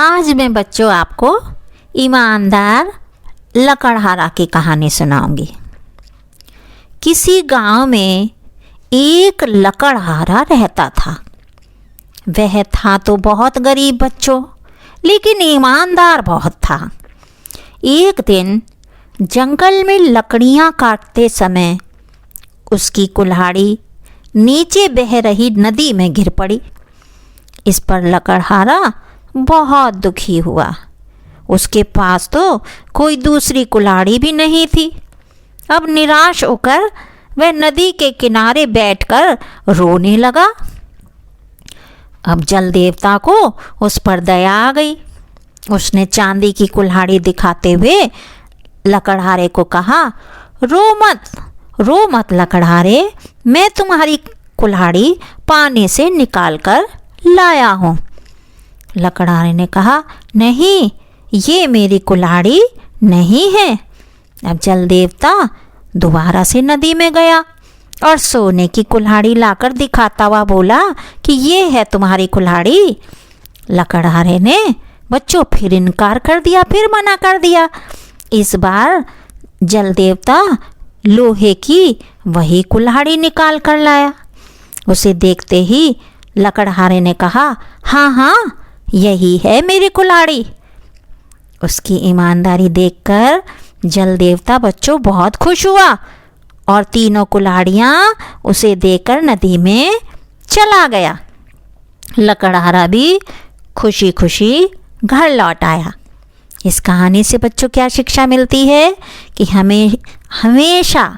आज मैं बच्चों आपको ईमानदार लकड़हारा की कहानी सुनाऊंगी। किसी गांव में एक लकड़हारा रहता था। वह था तो बहुत गरीब बच्चों, लेकिन ईमानदार बहुत था। एक दिन जंगल में लकड़ियां काटते समय उसकी कुल्हाड़ी नीचे बह रही नदी में गिर पड़ी। इस पर लकड़हारा बहुत दुखी हुआ। उसके पास तो कोई दूसरी कुल्हाड़ी भी नहीं थी। अब निराश होकर वह नदी के किनारे बैठकर रोने लगा। अब जल देवता को उस पर दया आ गई। उसने चांदी की कुल्हाड़ी दिखाते हुए लकड़हारे को कहा, रो मत लकड़हारे, मैं तुम्हारी कुल्हाड़ी पानी से निकाल कर लाया हूँ। लकड़हारे ने कहा, नहीं, ये मेरी कुल्हाड़ी नहीं है। अब जल देवता दोबारा से नदी में गया और सोने की कुल्हाड़ी लाकर दिखाता हुआ बोला कि ये है तुम्हारी कुल्हाड़ी। लकड़हारे ने बच्चों फिर इनकार कर दिया, फिर मना कर दिया। इस बार जल देवता लोहे की वही कुल्हाड़ी निकाल कर लाया। उसे देखते ही लकड़हारे ने कहा, हाँ, यही है मेरी कुल्हाड़ी। उसकी ईमानदारी देखकर जल देवता बच्चों बहुत खुश हुआ और तीनों कुल्हाड़ियाँ उसे देकर नदी में चला गया। लकड़हारा भी खुशी खुशी घर लौट आया। इस कहानी से बच्चों क्या शिक्षा मिलती है कि हमें हमेशा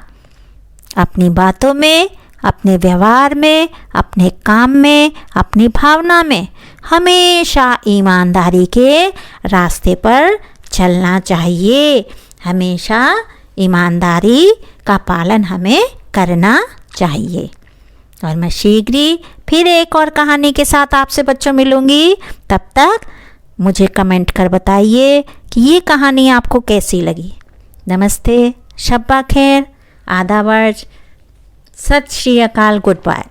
अपनी बातों में, अपने व्यवहार में, अपने काम में, अपनी भावना में हमेशा ईमानदारी के रास्ते पर चलना चाहिए। हमेशा ईमानदारी का पालन हमें करना चाहिए। और मैं शीघ्र ही फिर एक और कहानी के साथ आपसे बच्चों मिलूंगी। तब तक मुझे कमेंट कर बताइए कि ये कहानी आपको कैसी लगी। नमस्ते, शब्बा खैर, आदाब, सत श्री अकाल, गुड बाय।